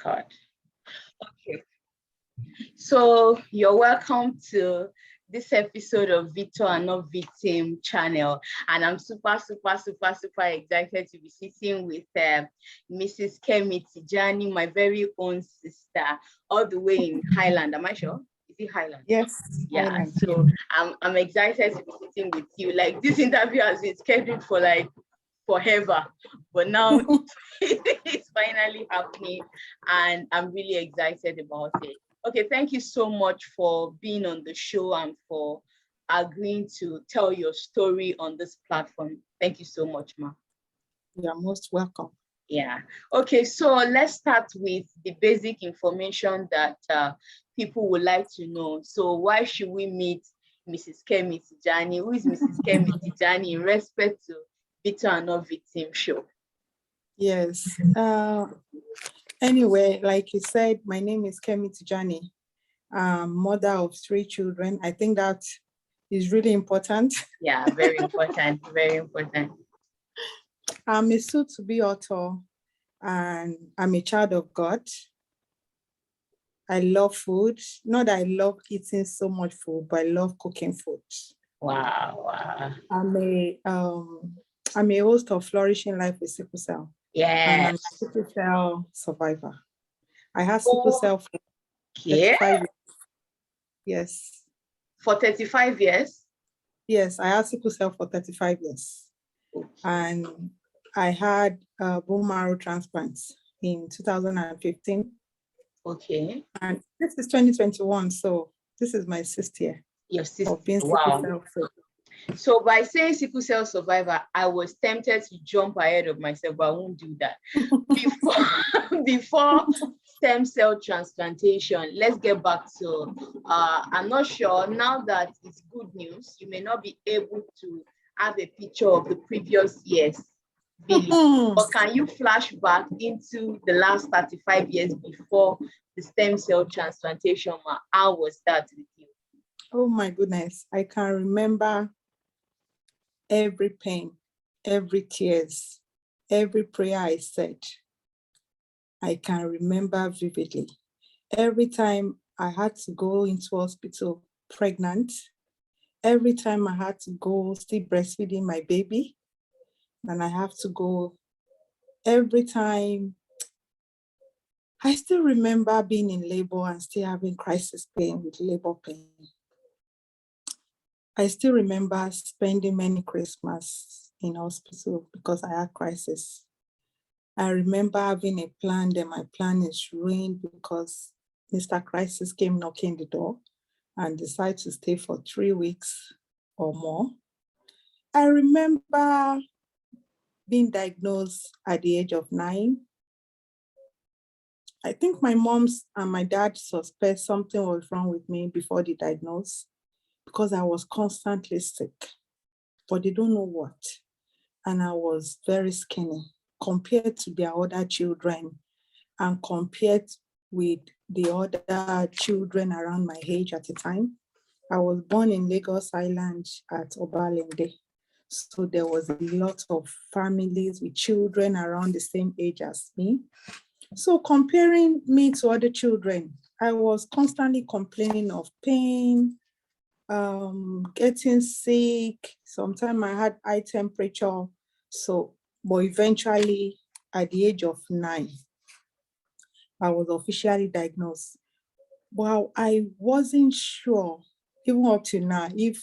God. Okay. So you're welcome to this episode of Victor and Not Victim channel. And I'm super excited to be sitting with Mrs. Kemi Tijani, my very own sister, all the way in Highland. Am I sure? Is it Highland? Yes. Yeah. Highland. So I'm excited to be sitting with you. Like, this interview has been scheduled for like forever, but now it's finally happening, and I'm really excited about it. Okay, thank you so much for being on the show and for agreeing to tell your story on this platform. Thank you so much, Ma. You're most welcome. Yeah. Okay, so let's start with the basic information that people would like to know. So why should we meet Mrs. Kemi Tijani? Who is Mrs. Kemi Tijani in respect to Victor and Not Victim show? Yes. Anyway, like you said, my name is Kemi Tijani. Mother of 3 children. I think that is really important. Yeah, very important, very important. I'm a soon-to-be author, and I'm a child of God. I love food. Not that I love eating so much food, but I love cooking food. Wow. I'm a host of Flourishing Life with Sickle Cell. Yes. And I'm a Sickle Cell Survivor. I had Sickle Cell for 35 years. Yes. For 35 years? Yes, I had Sickle Cell for 35 years. Okay. And I had bone marrow transplants in 2015. Okay. And this is 2021, so this is my 6th year. Your 6th. Of being Wow. Sickle Cell. So by saying Sickle Cell Survivor, I was tempted to jump ahead of myself, but I won't do that. Before stem cell transplantation, let's get back to, I'm not sure, now that it's good news, you may not be able to have a picture of the previous years, Billy, but can you flash back into the last 35 years before the stem cell transplantation? How was that with you? Oh my goodness, I can remember every pain, every tears, every prayer I said. I can remember vividly. Every time I had to go into hospital pregnant, every time I had to go still breastfeeding my baby, and I have to go every time. I still remember being in labor and still having crisis pain with labor pain. I still remember spending many Christmas in hospital because I had crisis. I remember having a plan, then my plan is ruined because Mr. Crisis came knocking the door and decided to stay for 3 weeks or more. I remember being diagnosed at the age of 9. I think my mom's and my dad suspect something was wrong with me before the diagnosis, because I was constantly sick, but they don't know what. And I was very skinny compared to their other children and compared with the other children around my age at the time. I was born in Lagos Island at Obalende. So there was a lot of families with children around the same age as me. So comparing me to other children, I was constantly complaining of pain, getting sick. Sometimes I had high temperature. But eventually at the age of 9, I was officially diagnosed. Well, I wasn't sure, even up to now, if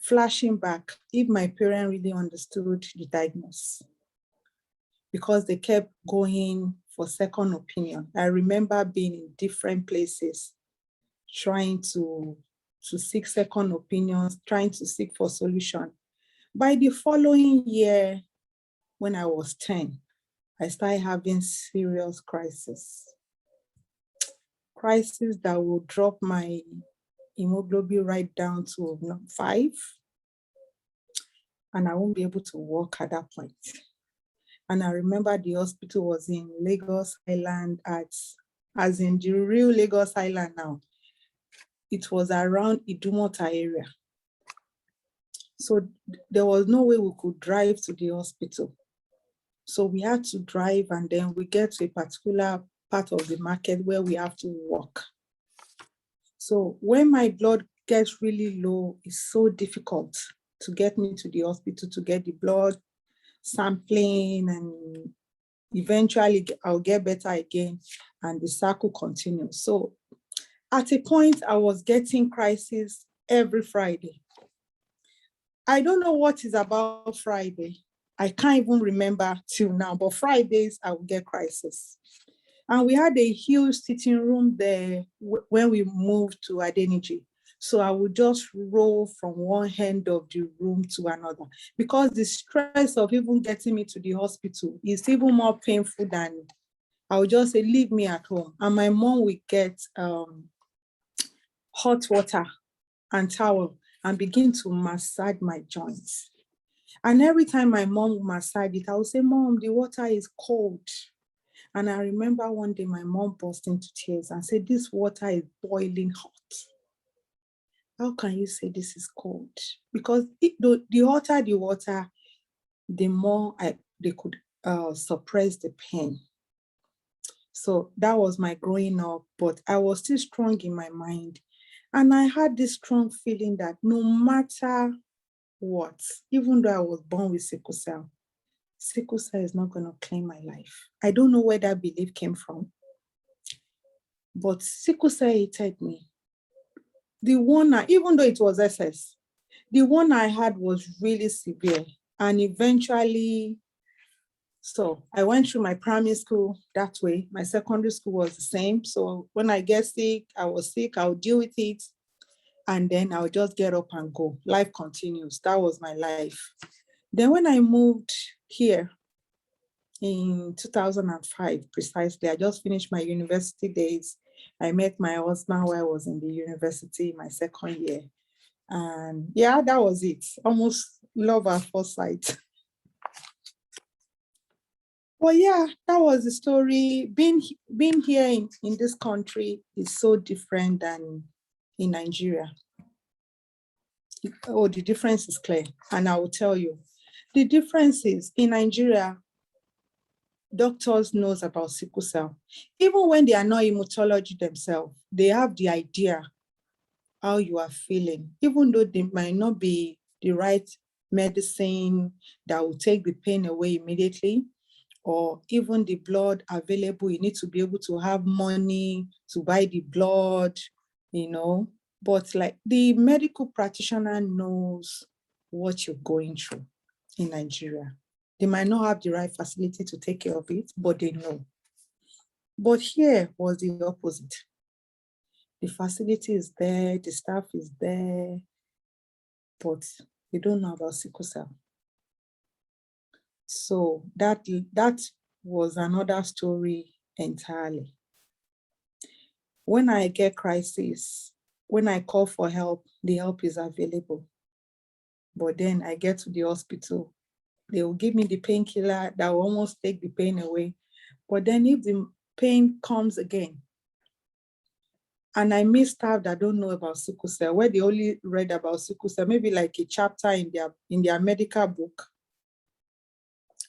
flashing back, if my parents really understood the diagnosis, because they kept going for second opinion. I remember being in different places, trying to seek second opinions, trying to seek for solution. By the following year, when I was 10, I started having serious crisis. Crisis that would drop my hemoglobin right down to 5. And I won't be able to walk at that point. And I remember the hospital was in Lagos Island, as in the real Lagos Island now. It was around Idumota area. So there was no way we could drive to the hospital. So we had to drive, and then we get to a particular part of the market where we have to walk. So when my blood gets really low, it's so difficult to get me to the hospital to get the blood sampling, and eventually I'll get better again and the cycle continues. So at a point I was getting crisis every Friday. I don't know what is about Friday. I can't even remember till now, but Fridays I will get crisis. And we had a huge sitting room there when we moved to Adeniji. So I would just roll from one end of the room to another, because the stress of even getting me to the hospital is even more painful than I would just say, leave me at home. And my mom would get hot water and towel and begin to massage my joints. And every time my mom would massage it, I would say, Mom, the water is cold. And I remember one day my mom burst into tears and said, this water is boiling hot. How can you say this is cold? Because the hotter the water, the more they could suppress the pain. So that was my growing up, but I was still strong in my mind. And I had this strong feeling that no matter what, even though I was born with sickle cell is not going to claim my life. I don't know where that belief came from, but sickle cell hated me. The one, even though it was SS, the one I had was really severe. And eventually, so I went through my primary school that way. My secondary school was the same. So when I get sick, I was sick, I'll deal with it. And then I'll just get up and go. Life continues. That was my life. Then when I moved here in 2005, precisely, I just finished my university days. I met my husband while I was in the university, my second year. And yeah, that was it. Almost love at first sight. Well, yeah, that was the story. Being here in this country is so different than in Nigeria. Oh, the difference is clear. And I will tell you. The difference is in Nigeria, doctors knows about sickle cell. Even when they are not hematology themselves, they have the idea how you are feeling, even though they might not be the right medicine that will take the pain away immediately, or even the blood available. You need to be able to have money to buy the blood, but like the medical practitioner knows what you're going through in Nigeria. They might not have the right facility to take care of it, but they know. But here was the opposite. The facility is there, the staff is there, but they don't know about sickle cell. So that was another story entirely. When I get crisis, when I call for help, the help is available. But then I get to the hospital, they will give me the painkiller that will almost take the pain away. But then if the pain comes again, and I meet staff that don't know about sickle cell, where they only read about sickle cell, maybe like a chapter in their medical book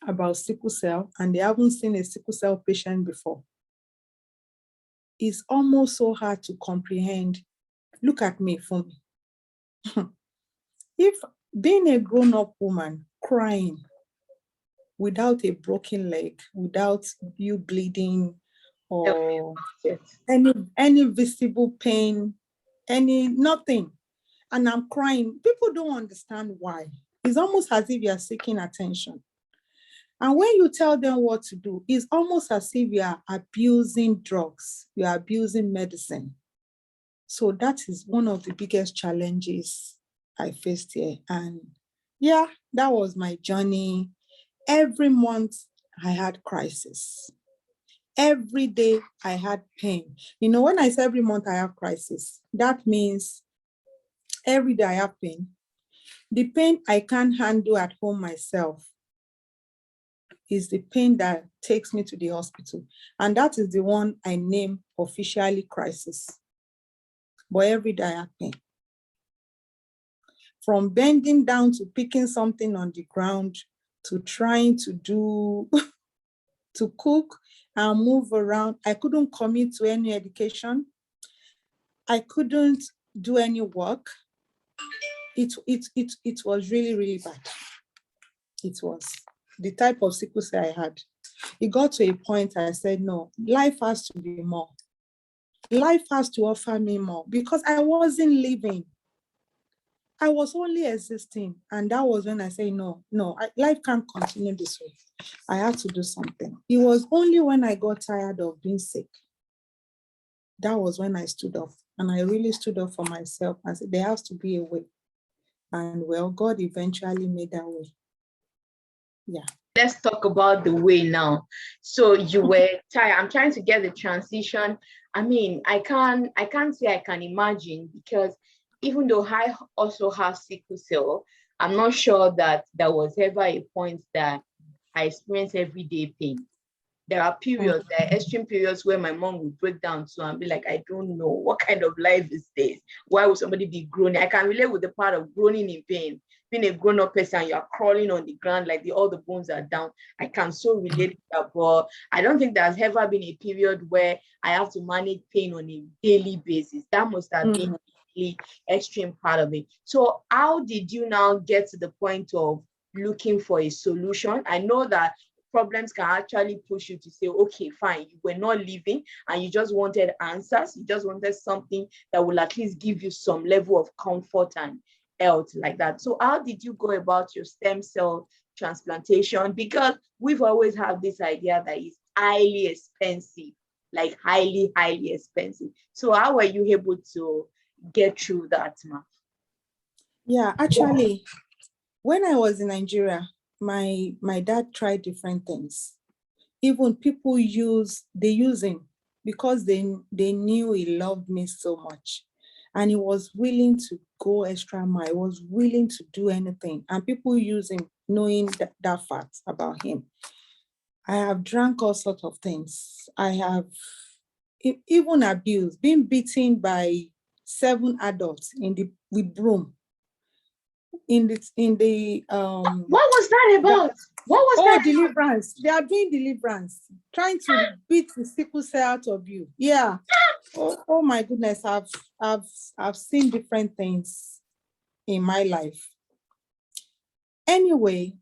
about sickle cell, and they haven't seen a sickle cell patient before. It's almost so hard to comprehend. Look at me, Fumi. If being a grown-up woman crying without a broken leg, without you bleeding, or any visible pain, nothing, and I'm crying, people don't understand why. It's almost as if you're seeking attention. And when you tell them what to do, it's almost as if you are abusing drugs, you are abusing medicine. So that is one of the biggest challenges I faced here. And yeah, that was my journey. Every month I had crisis. Every day I had pain. When I say every month I have crisis, that means every day I have pain. The pain I can't handle at home myself is the pain that takes me to the hospital. And that is the one I name officially crisis. But every day I have pain. From bending down to picking something on the ground, to trying to to cook, and move around. I couldn't commit to any education. I couldn't do any work. It was really, really bad. It was the type of sickle cell I had. It got to a point I said, no, life has to be more. Life has to offer me more because I wasn't living. I was only existing. And that was when I said, no, life can't continue this way. I have to do something. It was only when I got tired of being sick. That was when I stood up. And I really stood up for myself and said, there has to be a way. And well, God eventually made that way. Yeah. Let's talk about the way now. So you were tired. I'm trying to get the transition. I mean, I can't say I can imagine, because even though I also have sickle cell, I'm not sure that there was ever a point that I experienced everyday pain. There are periods, there are extreme periods where my mom would break down too and be like, I don't know, what kind of life is this? Why would somebody be groaning? I can relate with the part of groaning in pain. Being a grown-up person, you're crawling on the ground, like all the bones are down. I can so relate to that, but I don't think there's ever been a period where I have to manage pain on a daily basis. That must have been a really extreme part of it. So how did you now get to the point of looking for a solution? I know that problems can actually push you to say, okay, fine, you were not living and you just wanted answers. You just wanted something that will at least give you some level of comfort and health like that. So how did you go about your stem cell transplantation? Because we've always had this idea that it's highly expensive, like highly, highly expensive. So how were you able to get through that, ma? Yeah, actually, when I was in Nigeria, my dad tried different things. Even people use him because they knew he loved me so much. And he was willing to go extra mile, he was willing to do anything. And people use him knowing that fact about him. I have drank all sorts of things. I have even abused, been beaten by 7 adults with broom. In the What was that about? What was that? Deliverance. They are doing deliverance, trying to beat the sickle cell out of you. Yeah. Oh my goodness, I've seen different things in my life. Anyway,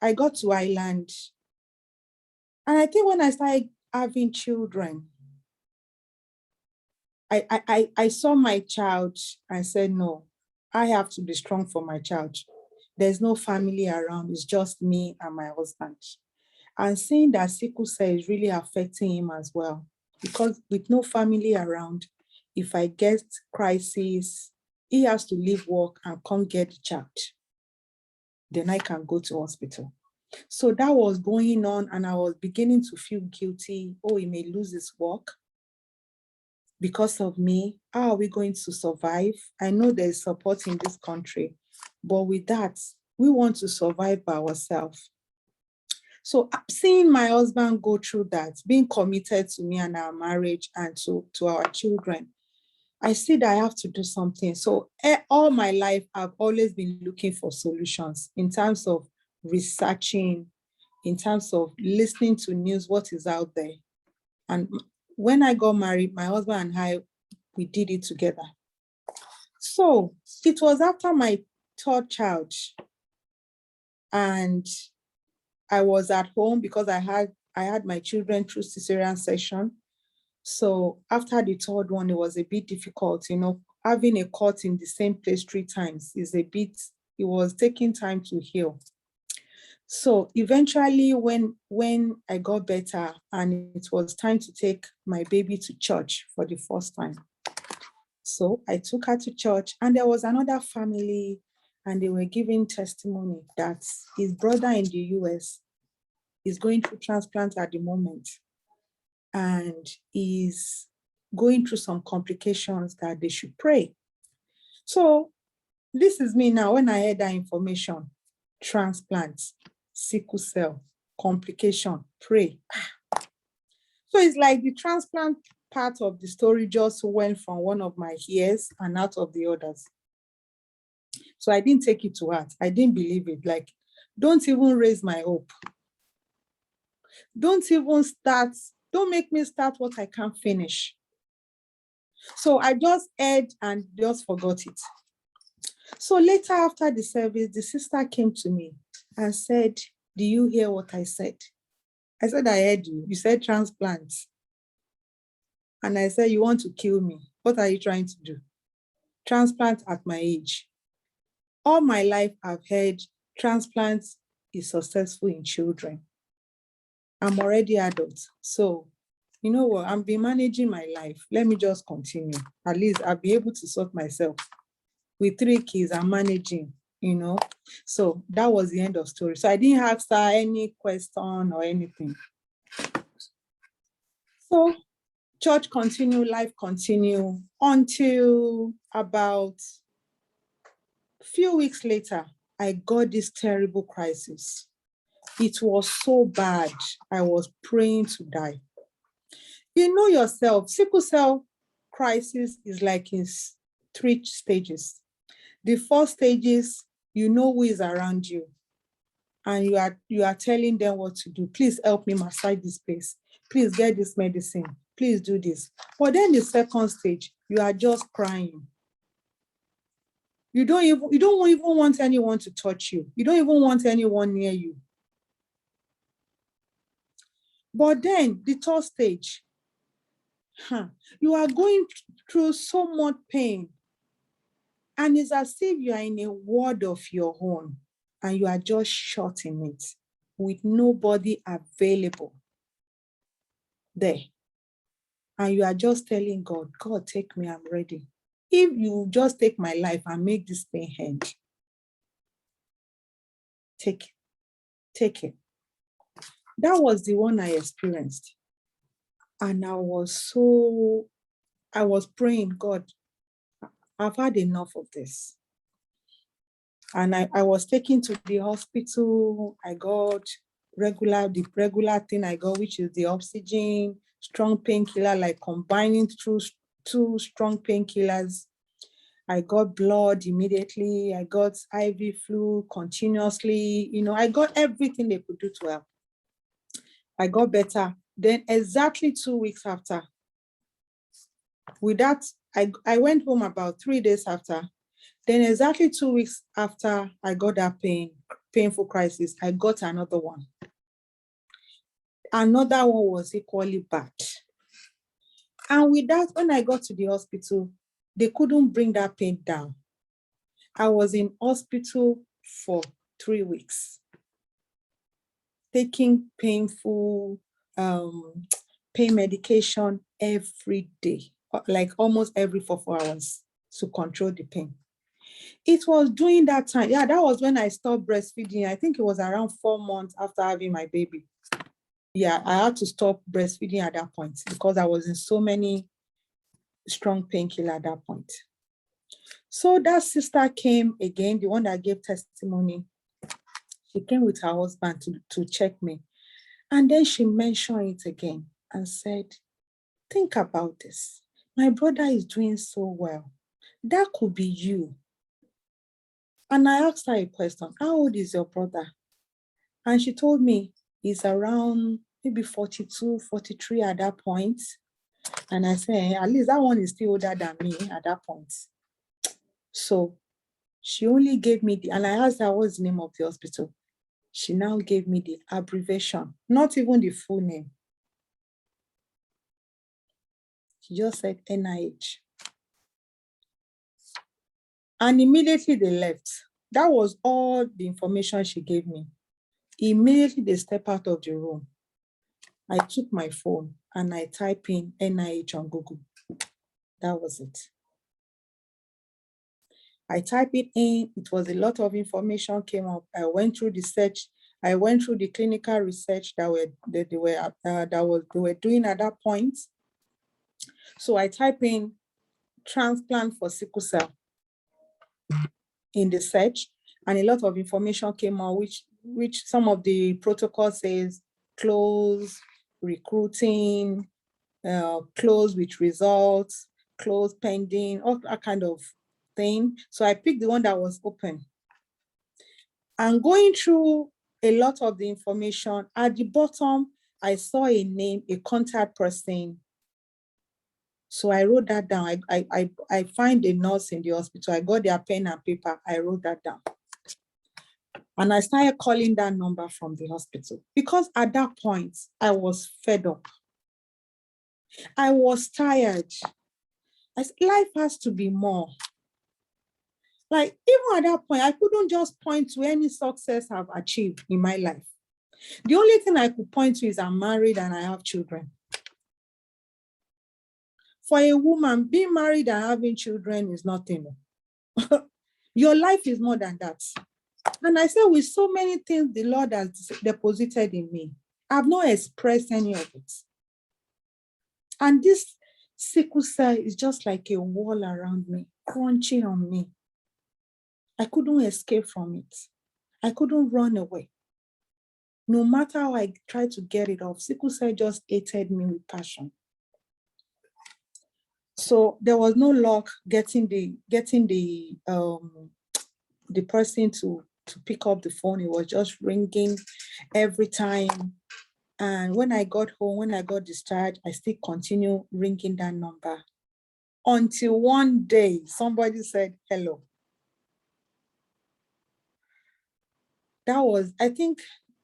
I got to Ireland, and I think when I started having children, I saw my child and said, no, I have to be strong for my child. There's no family around, it's just me and my husband. And seeing that sickle cell is really affecting him as well, because with no family around, if I get crisis, he has to leave work and come get the child. Then I can go to hospital. So that was going on, and I was beginning to feel guilty. Oh, he may lose his work because of me. How are we going to survive? I know there's support in this country, but with that, we want to survive by ourselves. So seeing my husband go through that, being committed to me and our marriage and to our children, I see that I have to do something. So all my life, I've always been looking for solutions in terms of researching, in terms of listening to news, what is out there. And when I got married, my husband and I, we did it together. So it was after my 3rd child, and I was at home because I had my children through cesarean section. So after the 3rd one, it was a bit difficult, having a cut in the same place 3 times it was taking time to heal. So eventually when I got better and it was time to take my baby to church for the first time. So I took her to church, and there was another family, and they were giving testimony that his brother in the US is going through transplant at the moment, and is going through some complications that they should pray. So this is me now, when I heard that information, transplant, sickle cell, complication, pray. So it's like the transplant part of the story just went from one of my ears and out of the others. So I didn't take it to heart. I didn't believe it. Like, don't even raise my hope. Don't even start Don't make me start what I can't finish. So I just heard and just forgot it. So later after the service, the sister came to me and said, do you hear what I said? I said, I heard you. You said transplant. And I said, you want to kill me. What are you trying to do? Transplant at my age. All my life, I've heard transplant is successful in children. I'm already adult. So, you know what? I've been managing my life. Let me just continue. At least I'll be able to sort myself. With 3 kids, I'm managing, you know. So that was the end of story. So I didn't ask her any question or anything. So church continue, life continue until about a few weeks later, I got this terrible crisis. It was so bad. I was praying to die. You know yourself, sickle cell crisis is like in 3 stages. The 4 stages, you know who is around you, and you are telling them what to do. Please help me massage this place. Please get this medicine. Please do this. But then the 2nd stage, you are just crying. You don't even want anyone to touch you. You don't even want anyone near you. But then the 3rd stage, you are going through so much pain. And it's as if you are in a world of your own and you are just shut in it with nobody available there. And you are just telling God, God, take me, I'm ready. If you just take my life and make this pain end, take it. That was the one I experienced. And I was praying, God, I've had enough of this. And I was taken to the hospital. I got the regular thing I got, which is the oxygen, strong painkiller, like combining through 2 strong painkillers. I got blood immediately. I got IV flu continuously. You know, I got everything they could do to help. I got better. Then exactly 2 weeks after, with that, I went home about 3 days after. Then exactly 2 weeks after I got that painful crisis, I got another one. Another one was equally bad. And with that, when I got to the hospital, they couldn't bring that pain down. I was in hospital for 3 weeks, taking painful pain medication every day, like almost every 4 hours to control the pain. It was during that time, that was when I stopped breastfeeding. I think it was around 4 months after having my baby. I had to stop breastfeeding at that point because I was in so many strong painkillers at that point. So that sister came again, the one that gave testimony. She came with her husband to check me. And then she mentioned it again and said, think about this. My brother is doing so well. That could be you. And I asked her a question, how old is your brother? And she told me he's around maybe 42, 43 at that point. And I said, at least that one is still older than me at that point. So she only gave me and I asked her what's the name of the hospital. She now gave me the abbreviation, not even the full name. She just said NIH. And immediately they left. That was all the information she gave me. Immediately they stepped out of the room. I took my phone and I typed in NIH on Google. That was it. I typed it in, it was a lot of information came up. I went through the search. I went through the clinical research that they were doing at that point. So I typed in transplant for sickle cell in the search, and a lot of information came out, which some of the protocol says close, recruiting, close with results, close pending, all that kind of thing. So I picked the one that was open. And going through a lot of the information, at the bottom, I saw a name, a contact person. So I wrote that down. I find a nurse in the hospital. I got their pen and paper. I wrote that down. And I started calling that number from the hospital because at that point, I was fed up. I was tired. I said, life has to be more. Like, even at that point, I couldn't just point to any success I've achieved in my life. The only thing I could point to is I'm married and I have children. For a woman, being married and having children is nothing. Your life is more than that. And I said, with so many things the Lord has deposited in me, I've not expressed any of it. And this sickle cell is just like a wall around me, crunching on me. I couldn't escape from it. I couldn't run away. No matter how I tried to get it off, sickle cell just hated me with passion. So there was no luck getting the person to pick up the phone. It was just ringing every time. And when I got home, when I got discharged, I still continue ringing that number until one day somebody said hello. I think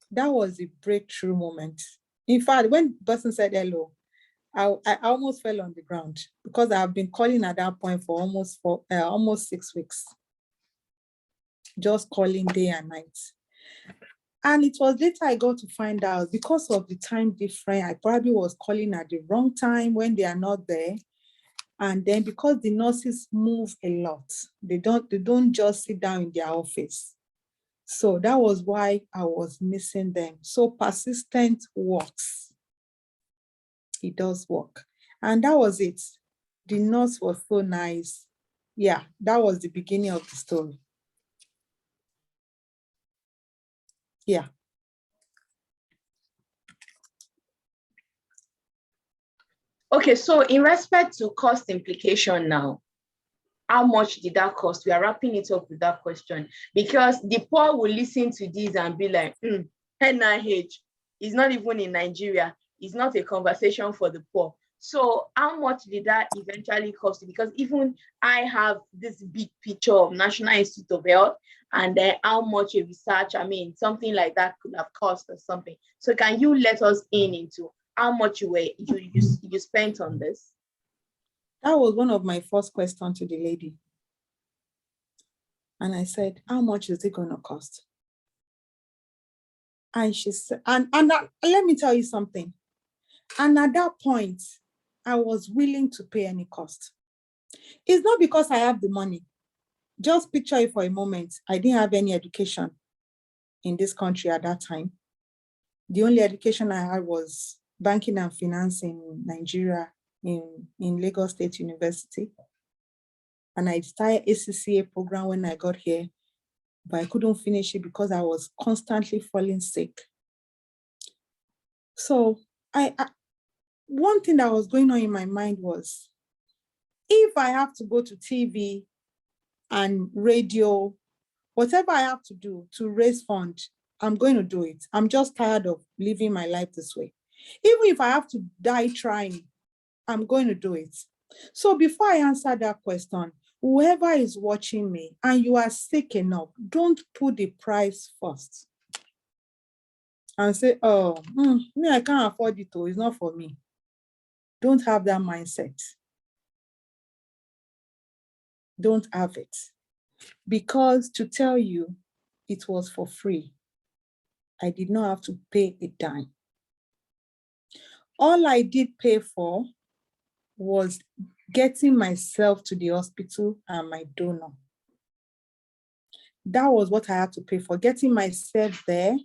that was a breakthrough moment. In fact, when the person said hello, I almost fell on the ground because I've been calling at that point for almost 6 weeks. Just calling day and night. And it was later I got to find out because of the time difference, I probably was calling at the wrong time when they are not there. And then because the nurses move a lot, they don't just sit down in their office. So that was why I was missing them. So persistent works. It does work. And that was it. The nurse was so nice. Yeah, that was the beginning of the story. Yeah. Okay, so in respect to cost implication now, how much did that cost? We are wrapping it up with that question because the poor will listen to this and be like, NIH is not even in Nigeria. It's not a conversation for the poor. So how much did that eventually cost you? Because even I have this big picture of National Institute of Health and then how much a research, something like that could have cost or something. So can you let us into how much you spent on this? That was one of my first questions to the lady. And I said, how much is it going to cost? And she said, and let me tell you something. And at that point, I was willing to pay any cost. It's not because I have the money. Just picture it for a moment. I didn't have any education in this country at that time. The only education I had was banking and finance in Nigeria, in Lagos State University. And I started ACCA program when I got here, but I couldn't finish it because I was constantly falling sick. So one thing that was going on in my mind was, if I have to go to TV and radio, whatever I have to do to raise funds, I'm going to do it. I'm just tired of living my life this way. Even if I have to die trying, I'm going to do it. So before I answer that question, whoever is watching me and you are sick enough, don't put the price first and say, oh, me, I can't afford it, it's not for me. Don't have that mindset. Don't have it. Because to tell you, it was for free. I did not have to pay a dime. All I did pay for was getting myself to the hospital and my donor. That was what I had to pay for, getting myself there.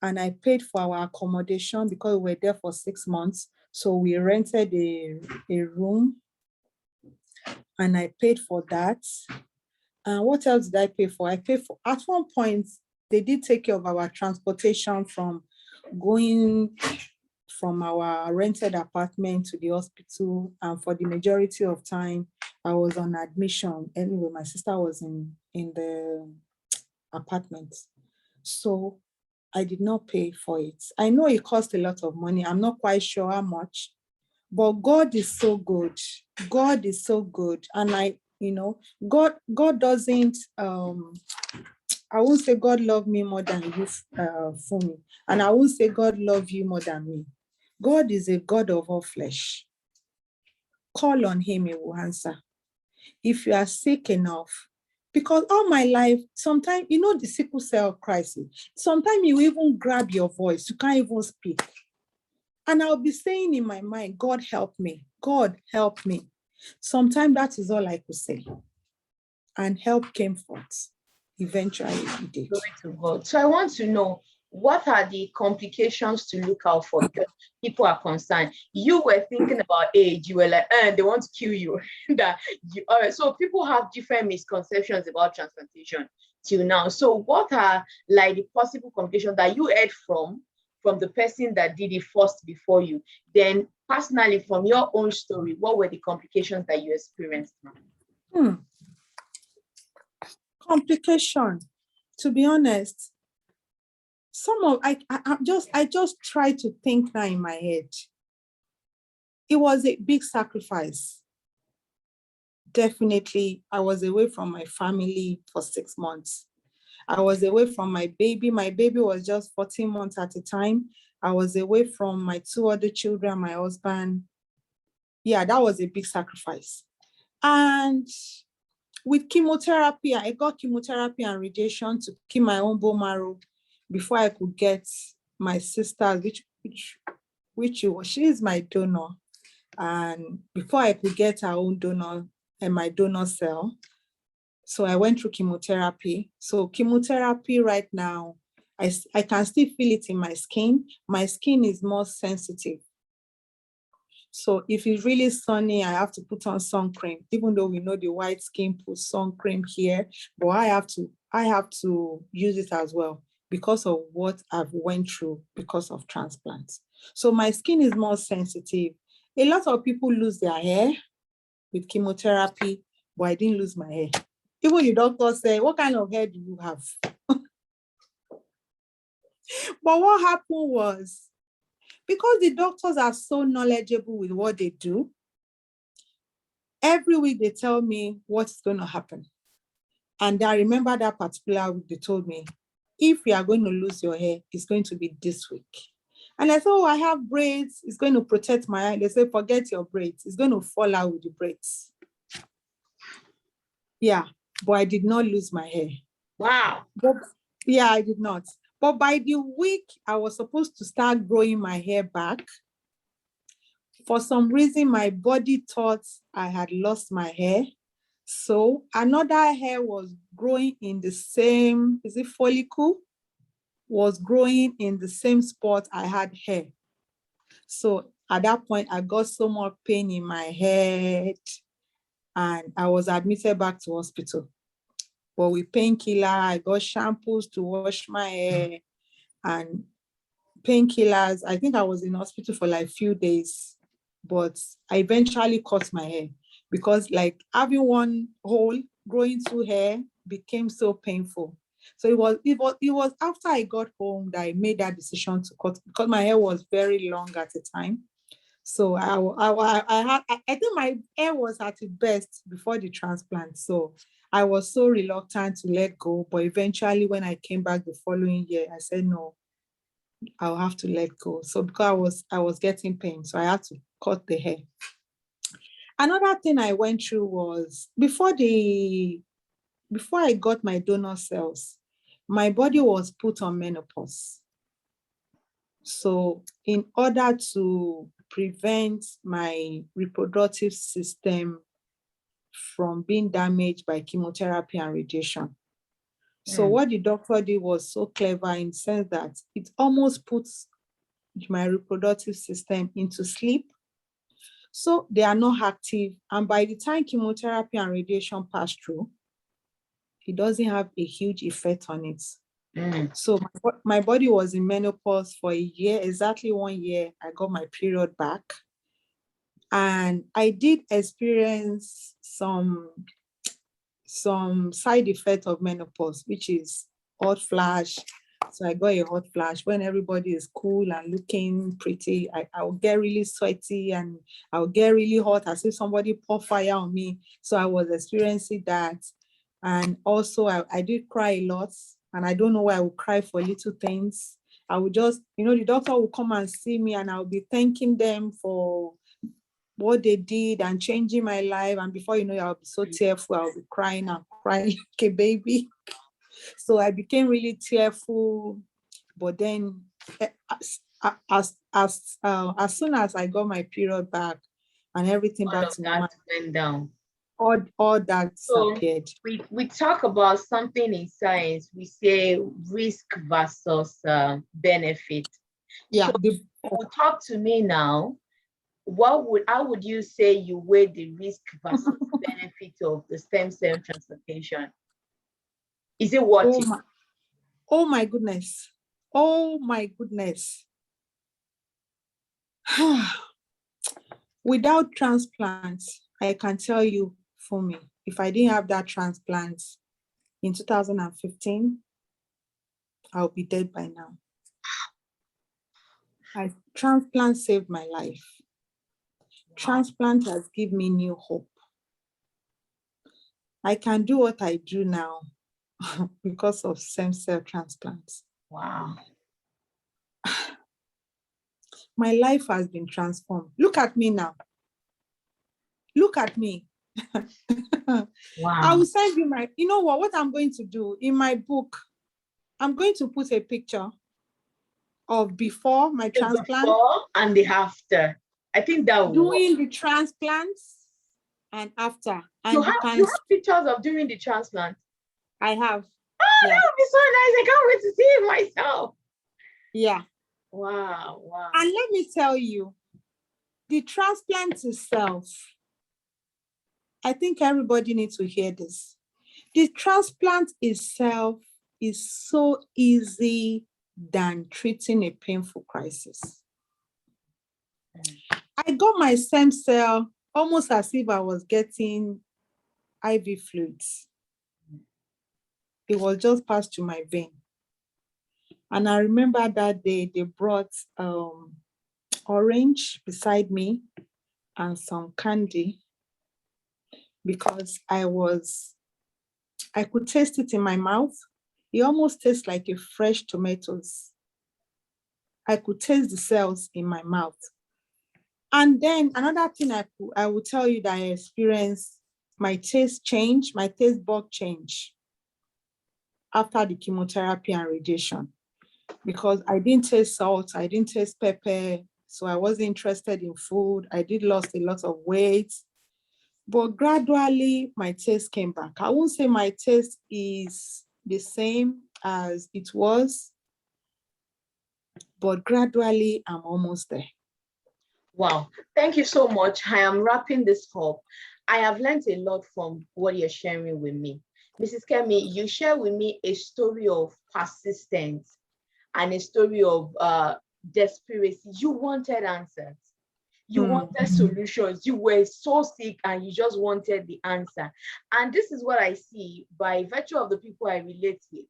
And I paid for our accommodation because we were there for 6 months. So we rented a room and I paid for that. And what else did I pay for? I paid for, at one point, they did take care of our transportation from going from our rented apartment to the hospital. And for the majority of time, I was on admission. Anyway, my sister was in the apartment. So I did not pay for it. I know it cost a lot of money. I'm not quite sure how much, but God is so good. God is so good. And God doesn't, I won't say God love me more than you, for me. And I won't say God love you more than me. God is a God of all flesh. Call on him, he will answer. If you are sick enough, because all my life, sometimes, the sickle cell crisis, sometimes you even grab your voice, you can't even speak. And I'll be saying in my mind, God help me, God help me. Sometimes that is all I could say. And help came forth. Eventually it did. Glory to God. So I want to know, what are the complications to look out for? Because people are concerned. You were thinking about age. You were like, they want to kill you. All right. So people have different misconceptions about transplantation till now. So what are like the possible complications that you heard from the person that did it first before you? Then personally, from your own story, what were the complications that you experienced? Complication. To be honest, I just try to think now in my head. It was a big sacrifice. Definitely, I was away from my family for 6 months. I was away from my baby. My baby was just 14 months at a time. I was away from my 2 other children, my husband. Yeah, that was a big sacrifice. And with chemotherapy, I got chemotherapy and radiation to keep my own bone marrow before I could get my sister, she is my donor. And before I could get her own donor and my donor cell. So I went through chemotherapy. So chemotherapy right now, I can still feel it in my skin. My skin is more sensitive. So if it's really sunny, I have to put on sun cream, even though we know the white skin puts sun cream here, but I have to use it as well because of what I've went through because of transplants. So my skin is more sensitive. A lot of people lose their hair with chemotherapy, but I didn't lose my hair. Even the doctor said, what kind of hair do you have? But what happened was, because the doctors are so knowledgeable with what they do, every week they tell me what's going to happen. And I remember that particular week they told me, if you are going to lose your hair, it's going to be this week. And I thought, oh, I have braids, it's going to protect my hair. They say, forget your braids, it's going to fall out with the braids. Yeah, but I did not lose my hair. Wow. Yeah, I did not. But by the week I was supposed to start growing my hair back, for some reason, my body thought I had lost my hair. So another hair was growing in the same, follicle? Was growing in the same spot I had hair. So at that point, I got so much pain in my head and I was admitted back to hospital. But with painkiller, I got shampoos to wash my hair and painkillers. I think I was in hospital for like a few days, but I eventually cut my hair because like having one hole growing through hair became so painful. So it was after I got home that I made that decision to cut, because my hair was very long at the time. So I think my hair was at its best before the transplant. So I was so reluctant to let go. But eventually when I came back the following year, I said, no, I'll have to let go. So because I was getting pain, so I had to cut the hair. Another thing I went through was before I got my donor cells, my body was put on menopause. So in order to prevent my reproductive system from being damaged by chemotherapy and radiation. So what the doctor did was so clever in the sense that it almost puts my reproductive system into sleep. So they are not active. And by the time chemotherapy and radiation pass through, it doesn't have a huge effect on it. So my body was in menopause for a year, exactly 1 year. I got my period back. And I did experience some side effect of menopause, which is hot flash, So I got a hot flash. When everybody is cool and looking pretty, I'll get really sweaty and I'll get really hot as if somebody poured fire on me. So I was experiencing that. And also I did cry a lot, and I don't know why I would cry for little things. I would just, the doctor would come and see me and I'll be thanking them for what they did and changing my life. And before you know it, I'll be so tearful. I'll be crying and crying like a baby. So I became really tearful. But then as soon as I got my period back and everything All back of to that normal, went down. all that So disappeared. we talk about something in science. We say risk versus benefit. Yeah. So you talk to me now. How would you say you weigh the risk versus benefit of the stem cell transplantation? Is it worth it? Oh my goodness. Oh my goodness. Without transplants, I can tell you, for me, if I didn't have that transplant in 2015, I'll be dead by now. Transplant saved my life. Transplant has given me new hope. I can do what I do now because of stem cell transplants. Wow. My life has been transformed. Look at me now. Look at me. Wow. I will send you what I'm going to do in my book. I'm going to put a picture of before my transplant. Before and the after. I think that will doing the transplants and after. And you have pictures of during the transplant? I have. Oh, yeah. That would be so nice. I can't wait to see it myself. Yeah. Wow. And let me tell you, the transplant itself, I think everybody needs to hear this. The transplant itself is so easy than treating a painful crisis. I got my stem cell almost as if I was getting IV fluids. It was just passed to my vein. And I remember that day they brought orange beside me and some candy, because I could taste it in my mouth. It almost tastes like a fresh tomatoes. I could taste the cells in my mouth. And then another thing I will tell you that I experienced, my taste bud change after the chemotherapy and radiation, because I didn't taste salt, I didn't taste pepper, so I wasn't interested in food. I did lost a lot of weight, but gradually my taste came back. I won't say my taste is the same as it was, but gradually I'm almost there. Wow, thank you so much. I am wrapping this up. I have learned a lot from what you're sharing with me. Mrs. Kemi, you share with me a story of persistence and a story of desperation. You wanted answers. You wanted solutions. You were so sick and you just wanted the answer. And this is what I see by virtue of the people I relate with.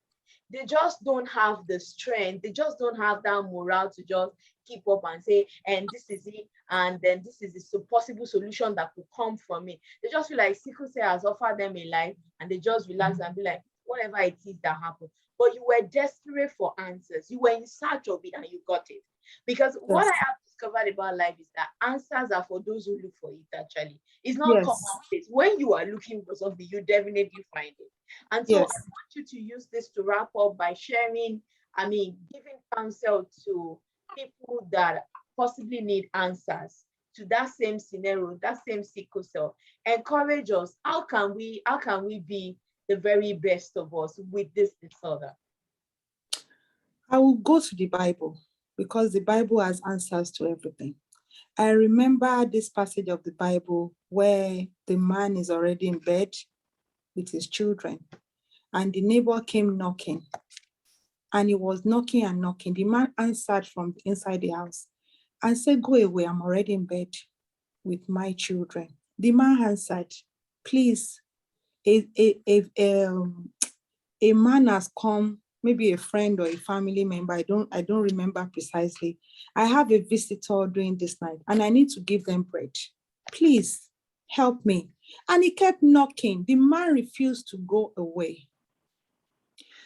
They just don't have the strength. They just don't have that morale to just keep up and say, and this is it, and then this is the possible solution that could come from it. They just feel like sickle cell has offered them a life, and they just relax and be like, whatever it is that happened. But you were desperate for answers. You were in search of it and you got it. Because what I have discovered about life is that answers are for those who look for it, actually. It's not commonplace. When you are looking for something, you definitely find it. And so I want you to use this to wrap up by sharing, giving counsel to people that possibly need answers to that same scenario, that same sickle cell. Encourage us. How can we be the very best of us with this disorder? I will go to the Bible, because the Bible has answers to everything. I remember this passage of the Bible where the man is already in bed with his children, and the neighbor came knocking, and he was knocking and knocking. The man answered from inside the house and said, "Go away, I'm already in bed with my children." The man answered, "Please, a man has come maybe a friend or a family member, I don't remember precisely. I have a visitor during this night and I need to give them bread. Please help me. And he kept knocking. The man refused to go away.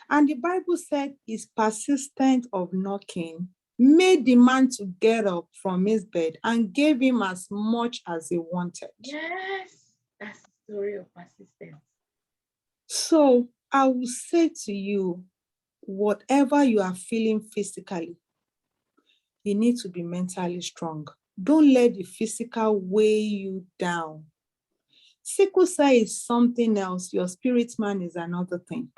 And the Bible said his persistence of knocking made the man to get up from his bed and gave him as much as he wanted. Yes, that's the story of persistence. So I will say to you, whatever you are feeling physically, you need to be mentally strong. Don't let the physical weigh you down. Sickle cell is something else. Your spirit man is another thing.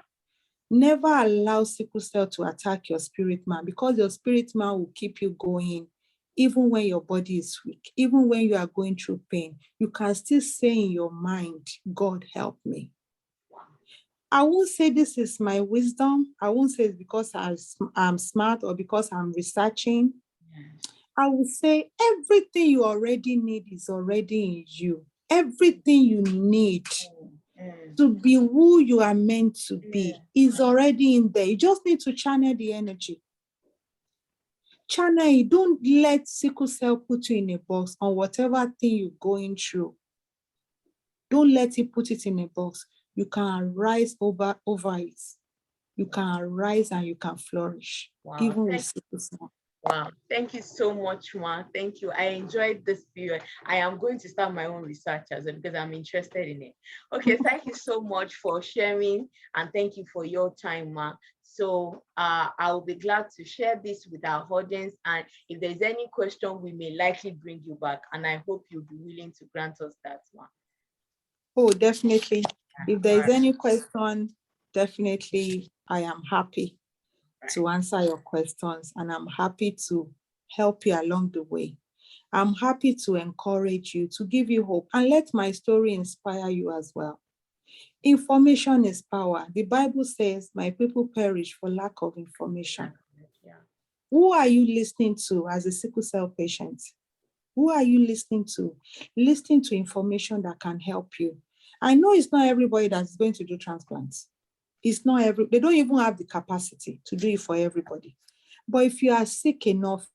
Never allow sickle cell to attack your spirit man, because your spirit man will keep you going even when your body is weak, even when you are going through pain. You can still say in your mind, God help me. I won't say this is my wisdom. I won't say it's because I'm smart or because I'm researching. I will say everything you already need is already in you. Everything you need to be who you are meant to be is already in there. You just need to channel the energy. Channel it. Don't let sickle cell put you in a box on whatever thing you're going through. Don't let it put it in a box. You can rise over it. You can rise and you can flourish, even with sickle cell. Wow, thank you so much, Ma. Thank you. I enjoyed this period. I am going to start my own research as well because I'm interested in it. Okay, thank you so much for sharing and thank you for your time, Ma. So I'll be glad to share this with our audience, and if there's any question, we may likely bring you back, and I hope you'll be willing to grant us that, Ma. Oh, definitely. If there is any question, definitely I am happy to answer your questions, and I'm happy to help you along the way. I'm happy to encourage you, to give you hope, and let my story inspire you as well. Information is power. The Bible says, my people perish for lack of information. Yeah. Who are you listening to as a sickle cell patient? Who are you listening to? Listening to information that can help you. I know it's not everybody that's going to do transplants. It's not they don't even have the capacity to do it for everybody. But if you are sick enough,